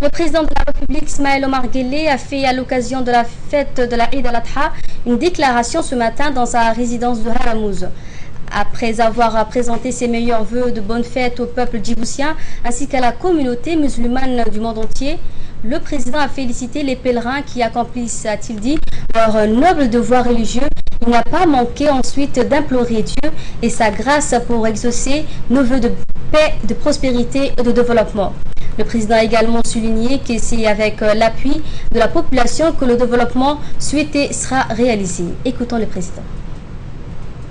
Le président de la République, Ismaël Omar Guelleh, a fait à l'occasion de la fête de la Eid al-Adha une déclaration ce matin dans sa résidence de Haramouz. Après avoir présenté ses meilleurs vœux de bonne fête au peuple djiboutien ainsi qu'à la communauté musulmane du monde entier, le président a félicité les pèlerins qui accomplissent, a-t-il dit, leur noble devoir religieux. Il n'a pas manqué ensuite d'implorer Dieu et sa grâce pour exaucer nos vœux de paix, de prospérité et de développement. Le président a également souligné que c'est avec l'appui de la population que le développement souhaité sera réalisé. Écoutons le président.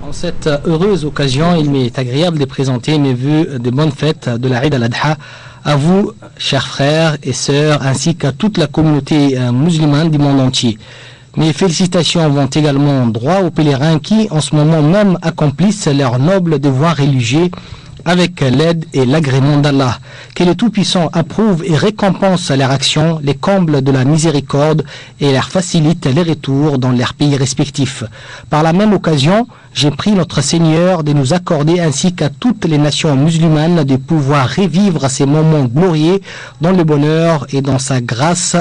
En cette heureuse occasion, il m'est agréable de présenter mes vœux de bonne fête de la Eid al-Adha à vous, chers frères et sœurs, ainsi qu'à toute la communauté musulmane du monde entier. Mes félicitations vont également droit aux pèlerins qui, en ce moment même, accomplissent leur noble devoir religieux avec l'aide et l'agrément d'Allah. Que le Tout-Puissant approuve et récompense leur action, les comble de la miséricorde et leur facilite les retours dans leurs pays respectifs. Par la même occasion, j'ai pris notre Seigneur de nous accorder ainsi qu'à toutes les nations musulmanes de pouvoir revivre ces moments glorieux dans le bonheur et dans sa grâce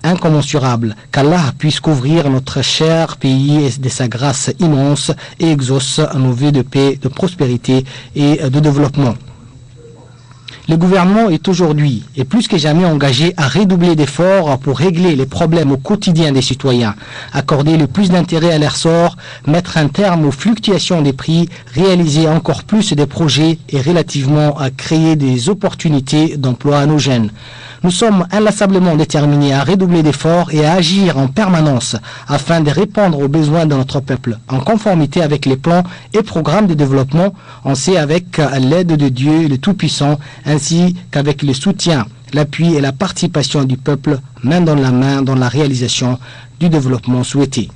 incommensurable. Qu'Allah puisse couvrir notre cher pays de sa grâce immense et exauce nos vœux de paix, de prospérité et de développement. Le gouvernement est aujourd'hui et plus que jamais engagé à redoubler d'efforts pour régler les problèmes au quotidien des citoyens, accorder le plus d'intérêt à leur sort, mettre un terme aux fluctuations des prix, réaliser encore plus de projets et relativement à créer des opportunités d'emploi à nos jeunes. Nous sommes inlassablement déterminés à redoubler d'efforts et à agir en permanence afin de répondre aux besoins de notre peuple, en conformité avec les plans et programmes de développement, on sait avec l'aide de Dieu le Tout-Puissant, ainsi qu'avec le soutien, l'appui et la participation du peuple, main dans la réalisation du développement souhaité.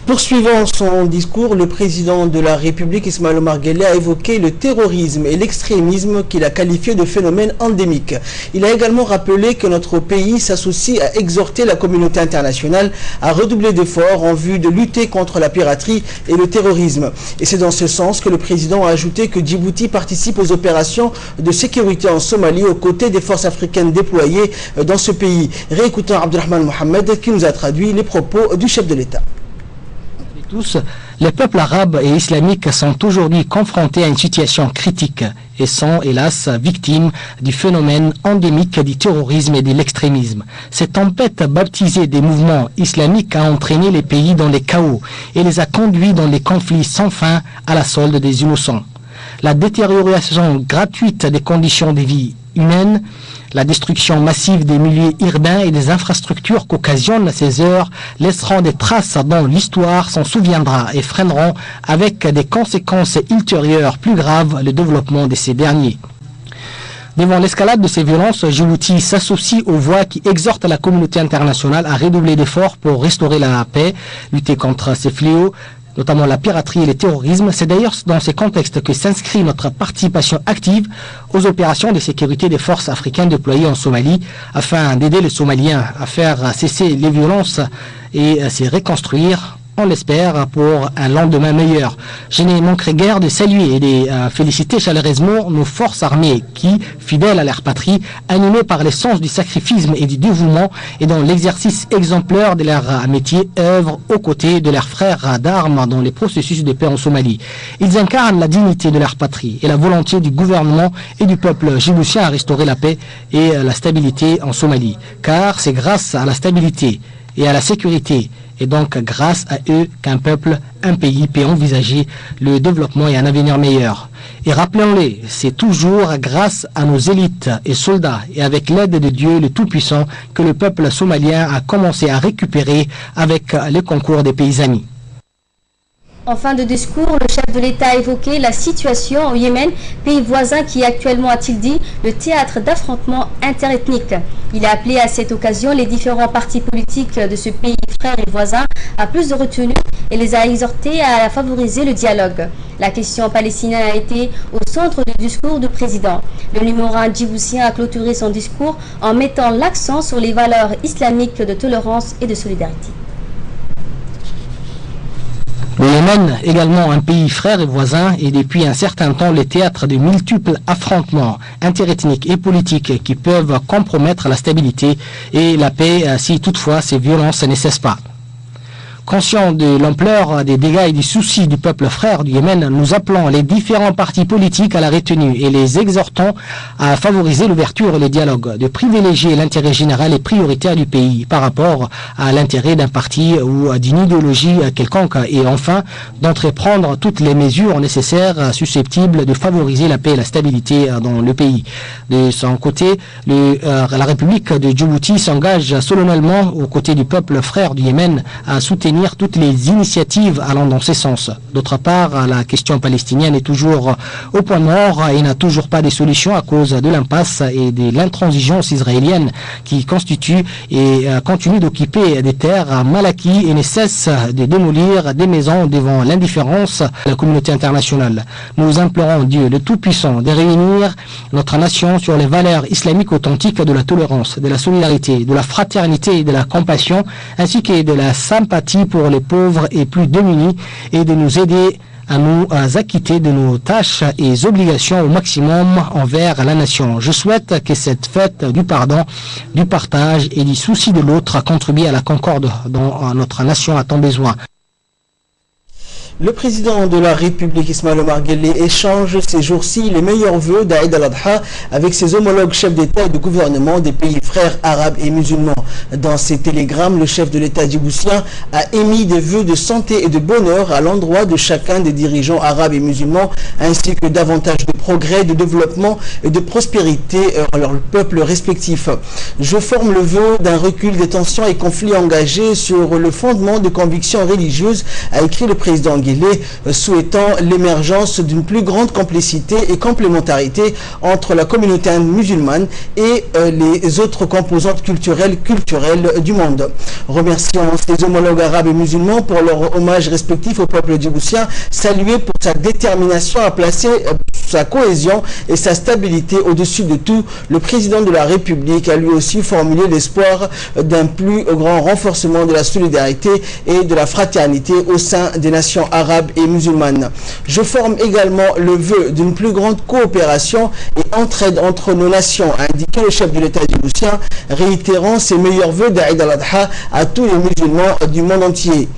Poursuivant son discours, le président de la République, Ismaël Omar Guelleh, a évoqué le terrorisme et l'extrémisme qu'il a qualifié de phénomène endémique. Il a également rappelé que notre pays s'associe à exhorter la communauté internationale à redoubler d'efforts en vue de lutter contre la piraterie et le terrorisme. Et c'est dans ce sens que le président a ajouté que Djibouti participe aux opérations de sécurité en Somalie aux côtés des forces africaines déployées dans ce pays. Réécoutons Abdelrahman Mohamed qui nous a traduit les propos du chef de l'État. Tous, les peuples arabes et islamiques sont aujourd'hui confrontés à une situation critique et sont, hélas, victimes du phénomène endémique du terrorisme et de l'extrémisme. Cette tempête baptisée des mouvements islamiques a entraîné les pays dans les chaos et les a conduits dans les conflits sans fin à la solde des innocents. La détérioration gratuite des conditions de vie humaines, la destruction massive des milieux urbains et des infrastructures qu'occasionnent ces heures laisseront des traces dont l'histoire s'en souviendra et freineront avec des conséquences ultérieures plus graves le développement de ces derniers. Devant l'escalade de ces violences, Djibouti s'associe aux voix qui exhortent la communauté internationale à redoubler d'efforts pour restaurer la paix, lutter contre ces fléaux, notamment la piraterie et le terrorisme. C'est d'ailleurs dans ces contextes que s'inscrit notre participation active aux opérations de sécurité des forces africaines déployées en Somalie afin d'aider les Somaliens à faire cesser les violences et se reconstruire, on l'espère, pour un lendemain meilleur. Je ne manquerai guère de saluer et de féliciter chaleureusement nos forces armées qui, fidèles à leur patrie, animées par le sens du sacrifice et du dévouement et dans l'exercice exemplaire de leur métier, œuvrent aux côtés de leurs frères d'armes dans les processus de paix en Somalie. Ils incarnent la dignité de leur patrie et la volonté du gouvernement et du peuple djiboutien à restaurer la paix et la stabilité en Somalie. Car c'est grâce à la stabilité et à la sécurité et donc grâce à eux qu'un peuple, un pays peut envisager le développement et un avenir meilleur. Et rappelons-le, c'est toujours grâce à nos élites et soldats et avec l'aide de Dieu le Tout-Puissant que le peuple somalien a commencé à récupérer avec le concours des pays amis. En fin de discours, le chef de l'État a évoqué la situation au Yémen, pays voisin qui est actuellement, a-t-il dit, le théâtre d'affrontements interethniques. Il a appelé à cette occasion les différents partis politiques de ce pays frère et voisin à plus de retenue et les a exhortés à favoriser le dialogue. La question palestinienne a été au centre du discours du président. Le numéro 1 djiboutien a clôturé son discours en mettant l'accent sur les valeurs islamiques de tolérance et de solidarité. Le Yémen, également un pays frère et voisin, est depuis un certain temps le théâtre de multiples affrontements interethniques et politiques qui peuvent compromettre la stabilité et la paix si toutefois ces violences ne cessent pas. Conscient de l'ampleur des dégâts et des soucis du peuple frère du Yémen, nous appelons les différents partis politiques à la retenue et les exhortons à favoriser l'ouverture et le dialogue, de privilégier l'intérêt général et prioritaire du pays par rapport à l'intérêt d'un parti ou d'une idéologie quelconque et enfin d'entreprendre toutes les mesures nécessaires susceptibles de favoriser la paix et la stabilité dans le pays. De son côté, la République de Djibouti s'engage solennellement aux côtés du peuple frère du Yémen à soutenir toutes les initiatives allant dans ce sens. D'autre part, la question palestinienne est toujours au point mort et n'a toujours pas de solution à cause de l'impasse et de l'intransigeance israélienne qui constitue et continue d'occuper des terres mal acquises et ne cesse de démolir des maisons devant l'indifférence de la communauté internationale. Nous implorons Dieu le Tout-Puissant de réunir notre nation sur les valeurs islamiques authentiques de la tolérance, de la solidarité, de la fraternité et de la compassion, ainsi que de la sympathie pour les pauvres et plus démunis et de nous aider à nous acquitter de nos tâches et obligations au maximum envers la nation. Je souhaite que cette fête du pardon, du partage et du souci de l'autre contribue à la concorde dont notre nation a tant besoin. Le président de la République, Ismaël Omar Guelleh, échange ces jours-ci les meilleurs vœux d'Aïd al-Adha avec ses homologues chefs d'État et de gouvernement des pays frères arabes et musulmans. Dans ses télégrammes, le chef de l'État djiboutien a émis des vœux de santé et de bonheur à l'endroit de chacun des dirigeants arabes et musulmans, ainsi que davantage de progrès, de développement et de prospérité à leurs peuples respectifs. Je forme le vœu d'un recul des tensions et conflits engagés sur le fondement de convictions religieuses, a écrit le président Guelleh, souhaitant l'émergence d'une plus grande complicité et complémentarité entre la communauté musulmane et les autres composantes culturelles du monde. Remerciant ses homologues arabes et musulmans pour leur hommage respectif au peuple djiboutien, salué pour sa détermination à placer sa cohésion et sa stabilité au-dessus de tout, le président de la République a lui aussi formulé l'espoir d'un plus grand renforcement de la solidarité et de la fraternité au sein des nations arabes et musulmanes. Je forme également le vœu d'une plus grande coopération et entraide entre nos nations, a indiqué le chef de l'État djiboutien, réitérant ses meilleurs vœux d'Aïd al-Adha à tous les musulmans du monde entier.